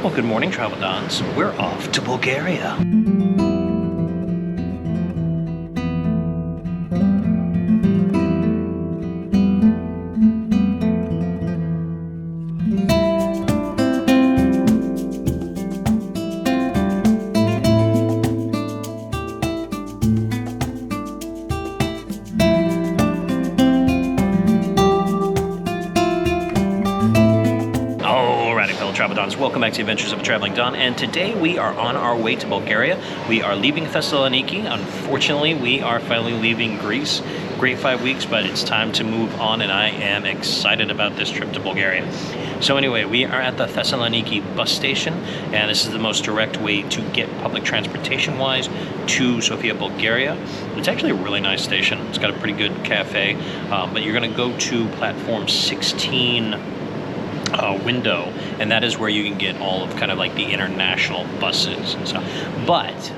Well, good morning, Travel Dons. We're off to Bulgaria. Travel Dons, welcome back to the Adventures of a Traveling Don, and today we are on our way to Bulgaria. We are leaving Thessaloniki. Unfortunately, we are finally leaving Greece. Great 5 weeks, but it's time to move on, and I am excited about this trip to Bulgaria. So anyway, we are at the Thessaloniki bus station, and this is the most direct way to get public transportation-wise to Sofia, Bulgaria. It's actually a really nice station. It's got a pretty good cafe, but you're going to go to platform 16 window, and that is where you can get all of kind of like the international buses and stuff. But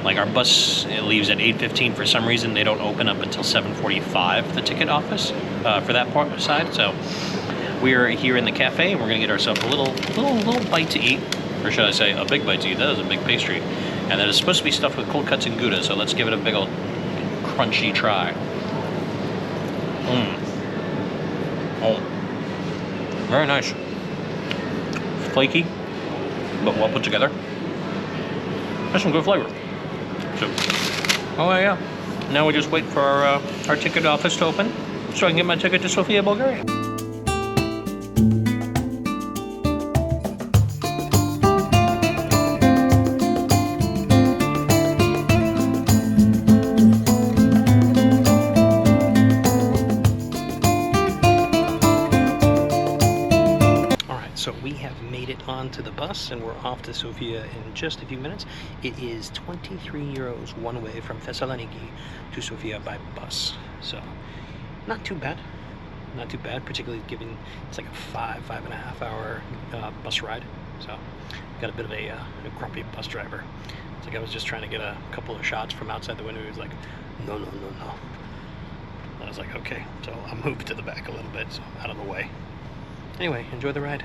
like our bus, it leaves at 8:15. For some reason they don't open up until 7:45, the ticket office for that part side. So we're here in the cafe and we're gonna get ourselves a little bite to eat, or should I say a big bite to eat. That is a big pastry, and that is supposed to be stuffed with cold cuts and gouda, so let's give it a big old crunchy try. Oh, very nice. Flaky, but well put together. That's some good flavor. So, oh yeah. Now we just wait for our ticket office to open so I can get my ticket to Sofia, Bulgaria. So we have made it onto the bus and we're off to Sofia in just a few minutes. It is 23 euros one way from Thessaloniki to Sofia by bus. So not too bad. Not too bad, particularly given it's like a 5.5 hour bus ride. So got a bit of a grumpy bus driver. It's like I was just trying to get a couple of shots from outside the window. He was like, no. I was like, okay. So I'll move to the back a little bit, so I'm out of the way. Anyway, enjoy the ride.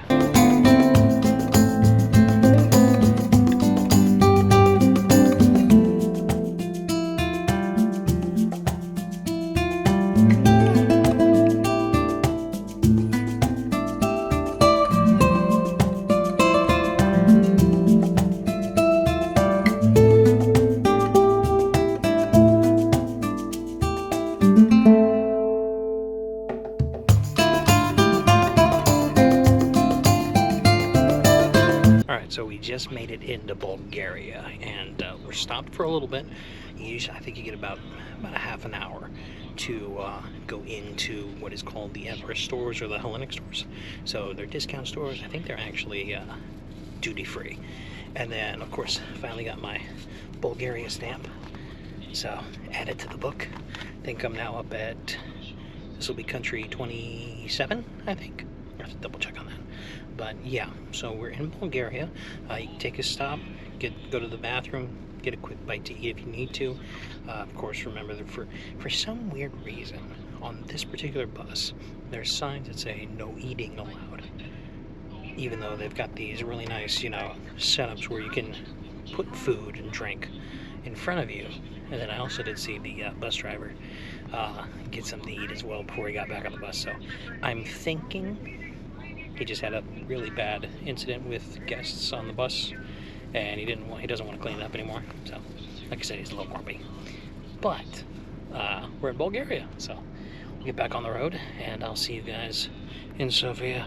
So we just made it into Bulgaria, and we're stopped for a little bit. I think you get about a half an hour to go into what is called the Everest stores or the Hellenic stores. So they're discount stores. I think they're actually duty-free. And then, of course, finally got my Bulgaria stamp. So add it to the book. I think I'm now up at, this will be country 27, I think. I have to double check on that. But yeah, so we're in Bulgaria. You can take a stop, go to the bathroom, get a quick bite to eat if you need to. Of course, remember that for some weird reason, on this particular bus, there's signs that say no eating allowed. Even though they've got these really nice, setups where you can put food and drink in front of you. And then I also did see the bus driver get something to eat as well before he got back on the bus. So I'm thinking he just had a really bad incident with guests on the bus, and he doesn't want to clean it up anymore. So, like I said, he's a little grumpy. But we're in Bulgaria, so we'll get back on the road, and I'll see you guys in Sofia.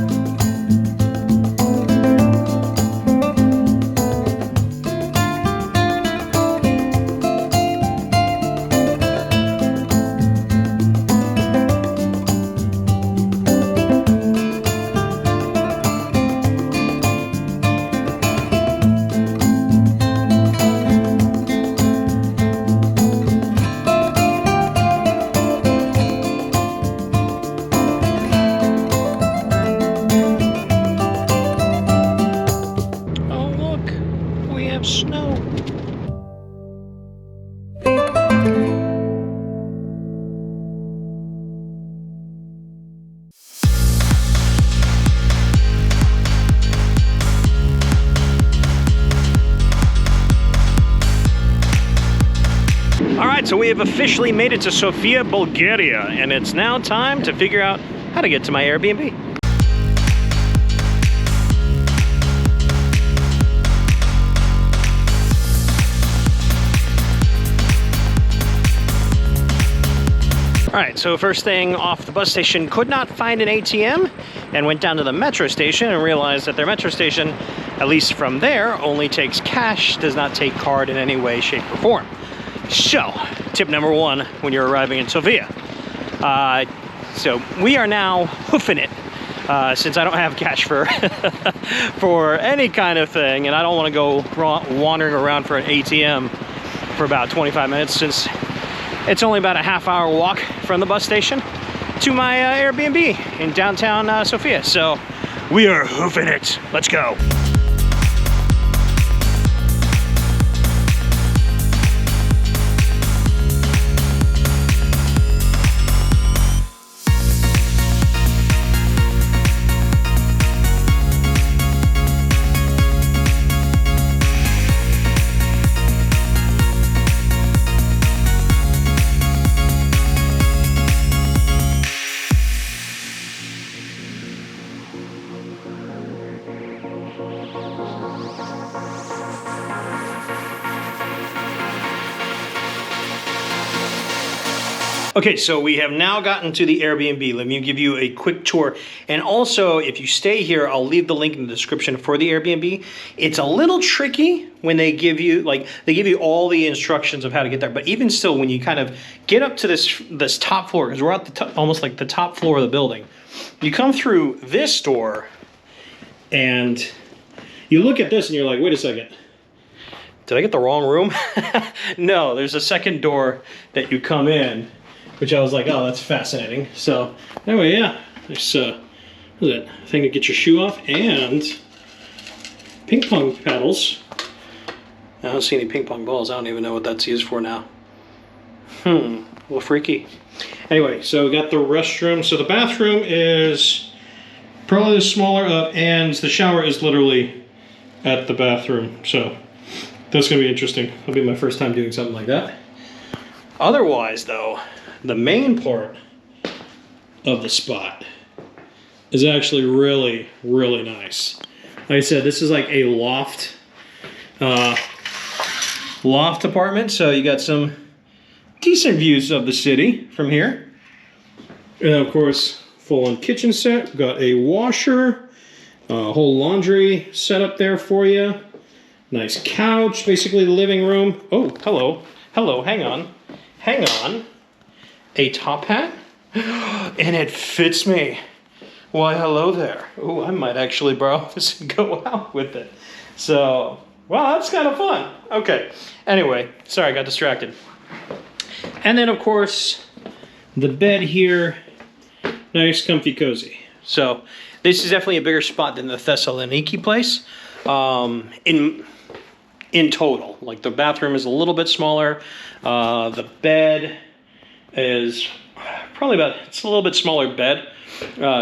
right, so we have officially made it to Sofia, Bulgaria, and it's now time to figure out how to get to my Airbnb. All right, so first thing off the bus station, could not find an ATM and went down to the metro station and realized that their metro station, at least from there, only takes cash, does not take card in any way, shape, or form. So, tip number one when you're arriving in Sofia. So we are now hoofing it since I don't have cash for for any kind of thing, and I don't want to go wandering around for an ATM for about 25 minutes since it's only about a half-hour walk from the bus station to my Airbnb in downtown Sofia. So we are hoofing it. Let's go. Okay, so we have now gotten to the Airbnb. Let me give you a quick tour. And also, if you stay here, I'll leave the link in the description for the Airbnb. It's a little tricky when they give you, they give you all the instructions of how to get there. But even still, when you kind of get up to this top floor, because we're at the top, almost like the top floor of the building, you come through this door and you look at this and you're like, wait a second. Did I get the wrong room? No, there's a second door that you come in, which I was like, oh, that's fascinating. So anyway, yeah, there's what is it? Thing to get your shoe off and ping pong paddles. I don't see any ping pong balls. I don't even know what that's used for now. A little freaky. Anyway, so we got the restroom. So the bathroom is probably the smaller of, and the shower is literally at the bathroom. So that's gonna be interesting. That'll be my first time doing something like that. Otherwise, though, the main part of the spot is actually really, really nice. Like I said, this is like a loft apartment, so you got some decent views of the city from here. And of course, full-on kitchen set. Got a washer, a whole laundry set up there for you. Nice couch, basically the living room. Oh, hello, hang on. A top hat, and it fits me. Why, hello there. Oh, I might actually borrow this and go out with it. So, wow, that's kind of fun. Okay, anyway, sorry, I got distracted. And then, of course, the bed here, nice, comfy, cozy. So, this is definitely a bigger spot than the Thessaloniki place. In total, like the bathroom is a little bit smaller. The bed is probably it's a little bit smaller bed.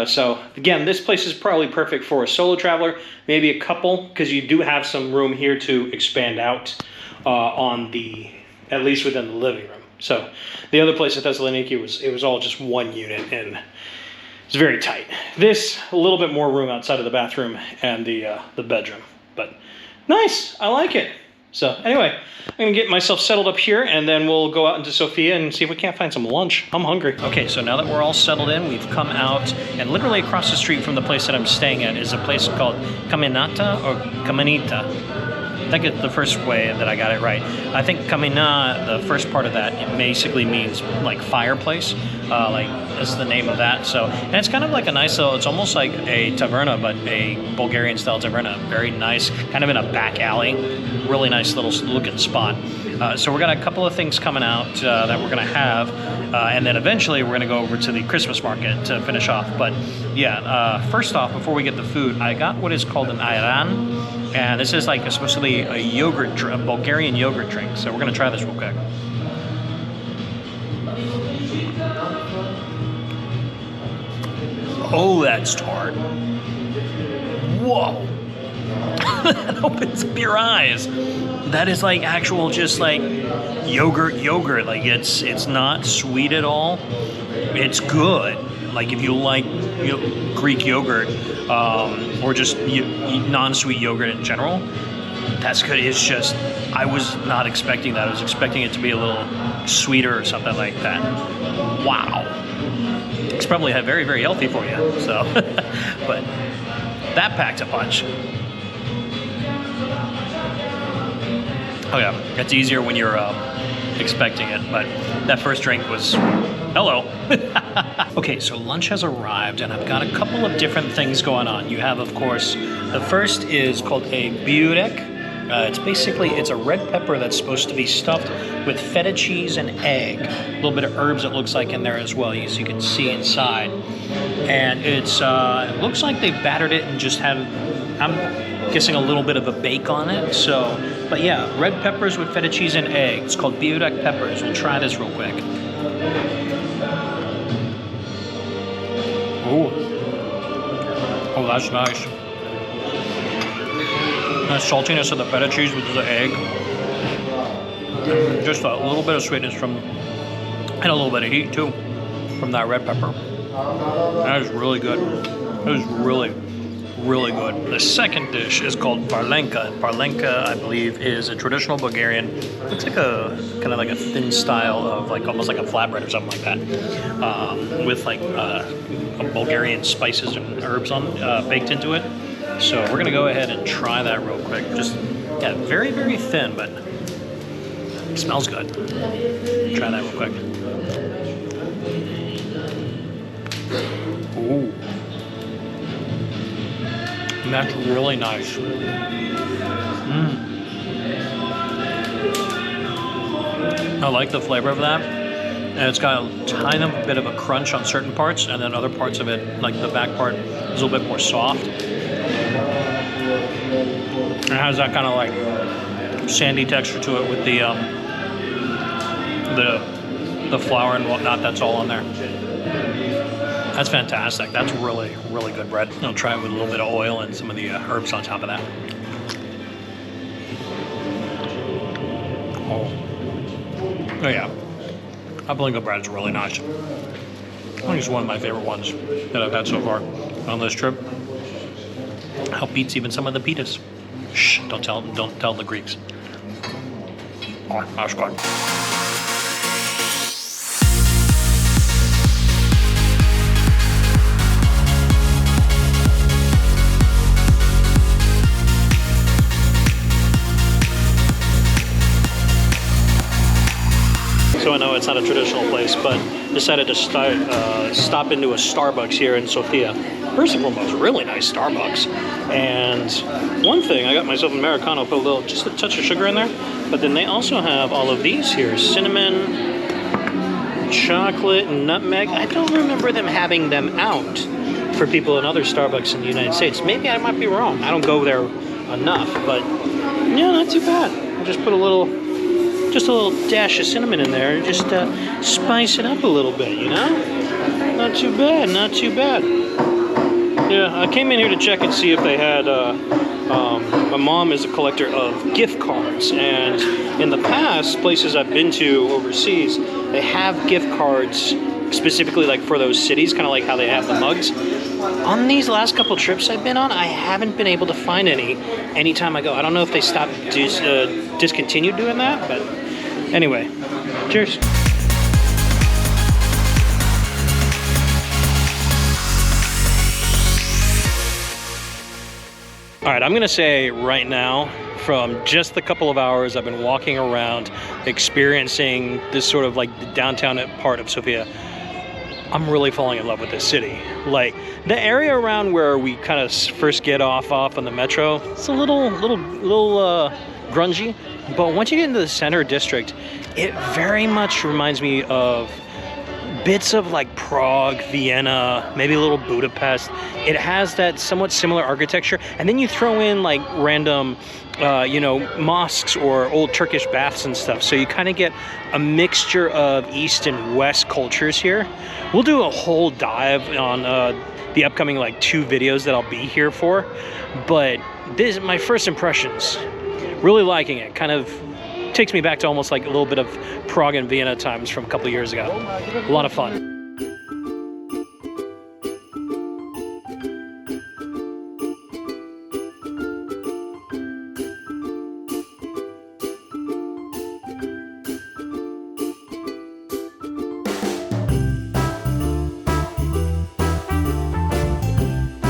So again, this place is probably perfect for a solo traveler, maybe a couple, because you do have some room here to expand out at least within the living room. So the other place at Thessaloniki it was all just one unit and it's very tight. This, a little bit more room outside of the bathroom and the bedroom, but nice, I like it. So anyway, I'm gonna get myself settled up here and then we'll go out into Sofia and see if we can't find some lunch. I'm hungry. Okay, so now that we're all settled in, we've come out and literally across the street from the place that I'm staying at is a place called Caminata or Caminita. I think it's the first way that I got it right. I think Camina, the first part of that, it basically means like fireplace, like that's the name of that. So, and it's kind of like a nice little, it's almost like a taverna, but a Bulgarian style taverna. Very nice, kind of in a back alley. Really nice little looking spot. So we're got a couple of things coming out that we're gonna have, and then eventually we're gonna go over to the Christmas market to finish off. But yeah, first off, before we get the food, I got what is called an ayran. And this is like supposed to be a yogurt, a Bulgarian yogurt drink. So we're gonna try this real quick. Oh, that's tart. Whoa. That opens up your eyes. That is like actual, just like yogurt. Like it's not sweet at all. It's good. Like if you like Greek yogurt or just non-sweet yogurt in general, that's good. It's just, I was not expecting that. I was expecting it to be a little sweeter or something like that. Wow. It's probably very, very healthy for you. So, but that packed a punch. Oh yeah, it's easier when you're expecting it, but that first drink was, hello. Okay, so lunch has arrived, and I've got a couple of different things going on. You have, of course, the first is called a burek. It's a red pepper that's supposed to be stuffed with feta cheese and egg. A little bit of herbs, it looks like, in there as well, as you can see inside. And it's it looks like they battered it and just had, I'm guessing, a little bit of a bake on it. So, but yeah, red peppers with feta cheese and egg. It's called burek peppers. We'll try this real quick. Ooh. Oh, that's nice. The saltiness of the feta cheese with the egg. Just a little bit of sweetness and a little bit of heat too from that red pepper. That is really good. That is really, really good. The second dish is called parlenka. Parlenka, I believe, is a traditional Bulgarian. Looks like kind of like a thin style of almost like a flatbread or something like that, with Bulgarian spices and herbs baked into it. So we're gonna go ahead and try that real quick. Just, yeah, very, very thin, but it smells good. Try that real quick. Ooh. And that's really nice. I like the flavor of that. And it's got a tiny bit of a crunch on certain parts, and then other parts of it, like the back part, is a little bit more soft. It has that kind of like sandy texture to it with the flour and whatnot that's all on there. That's fantastic. That's really, really good bread. I'll try it with a little bit of oil and some of the herbs on top of that. Oh yeah, Palinka bread is really nice. I think it's one of my favorite ones that I've had so far on this trip. Beats even some of the pitas. Shh! Don't tell the Greeks. Oh, that's good. So I know it's not a traditional place, but decided to stop into a Starbucks here in Sofia. First and foremost, really nice Starbucks. And one thing, I got myself an Americano, put just a touch of sugar in there, but then they also have all of these here, cinnamon, chocolate, and nutmeg. I don't remember them having them out for people in other Starbucks in the United States. Maybe I might be wrong. I don't go there enough, but yeah, not too bad. I'll just put a little dash of cinnamon in there and just spice it up a little bit, you know? Not too bad, not too bad. Yeah, I came in here to check and see if they had, my mom is a collector of gift cards, and in the past, places I've been to overseas, they have gift cards specifically like for those cities, kind of like how they have the mugs. On these last couple trips I've been on, I haven't been able to find any anytime I go. I don't know if they stopped, discontinued doing that, but anyway, cheers. All right, I'm gonna say right now, from just the couple of hours I've been walking around, experiencing this sort of like the downtown part of Sofia, I'm really falling in love with this city. Like the area around where we kind of first get off on the metro, it's a little grungy, but once you get into the center district, it very much reminds me of bits of like Prague, Vienna, maybe a little Budapest. It has that somewhat similar architecture, and then you throw in like random mosques or old Turkish baths and stuff, so you kind of get a mixture of East and West cultures here. We'll do a whole dive on the upcoming like 2 videos that I'll be here for, but this my first impressions. Really liking it. Kind of takes me back to almost like a little bit of Prague and Vienna times from a couple of years ago. A lot of fun.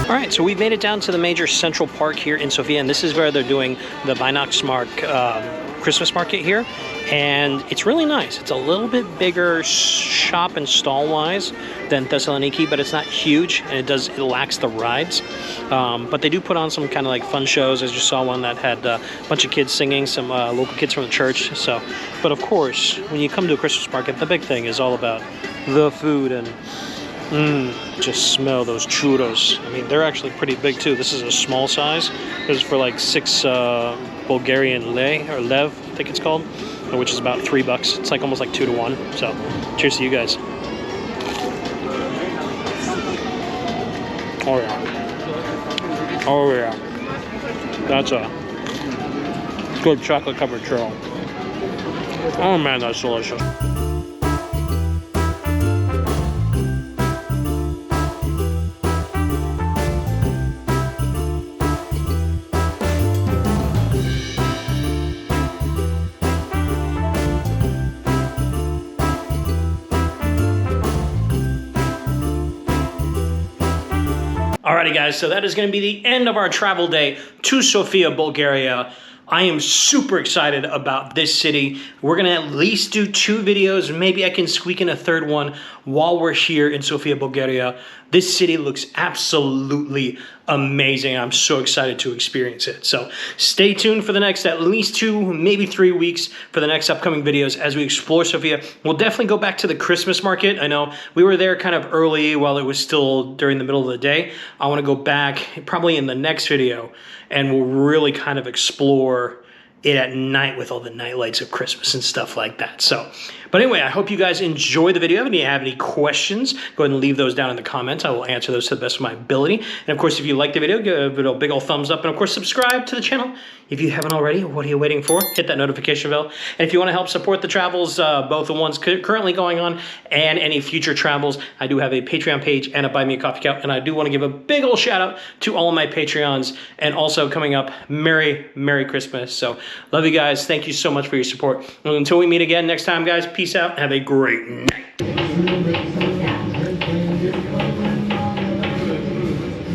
All right, so we've made it down to the major central park here in Sofia, and this is where they're doing the Weihnachtsmarkt Christmas market here, and it's really nice. It's a little bit bigger shop and stall-wise than Thessaloniki, but it's not huge, and it lacks the rides. But they do put on some kind of like fun shows. I just saw one that had a bunch of kids singing, some local kids from the church. So, but of course, when you come to a Christmas market, the big thing is all about the food and just smell those churros. I mean, they're actually pretty big too. This is a small size. This is for like 6 Bulgarian lei, or lev, I think it's called, which is about $3. It's like almost like 2 to 1. So, cheers to you guys. Oh yeah. Oh yeah. That's a good chocolate covered churro. Oh man, that's delicious. Alrighty guys, so that is going to be the end of our travel day to Sofia, Bulgaria. I am super excited about this city. We're going to at least do 2 videos. Maybe I can squeak in a third one while we're here in Sofia, Bulgaria. This city looks absolutely amazing. I'm so excited to experience it. So stay tuned for the next at least 2, maybe 3 weeks for the next upcoming videos as we explore Sofia. We'll definitely go back to the Christmas market. I know we were there kind of early while it was still during the middle of the day. I want to go back probably in the next video, and we'll really kind of explore it at night with all the night lights of Christmas and stuff like that. So, but anyway, I hope you guys enjoy the video. If you have any questions, go ahead and leave those down in the comments. I will answer those to the best of my ability. And of course, if you like the video, give it a big old thumbs up. And of course, subscribe to the channel if you haven't already. What are you waiting for? Hit that notification bell. And if you want to help support the travels, both the ones currently going on and any future travels, I do have a Patreon page and a Buy Me a Coffee account. And I do want to give a big old shout out to all of my Patreons. And also coming up, Merry Christmas. So love you guys. Thank you so much for your support. And until we meet again next time, guys, peace out. Have a great night.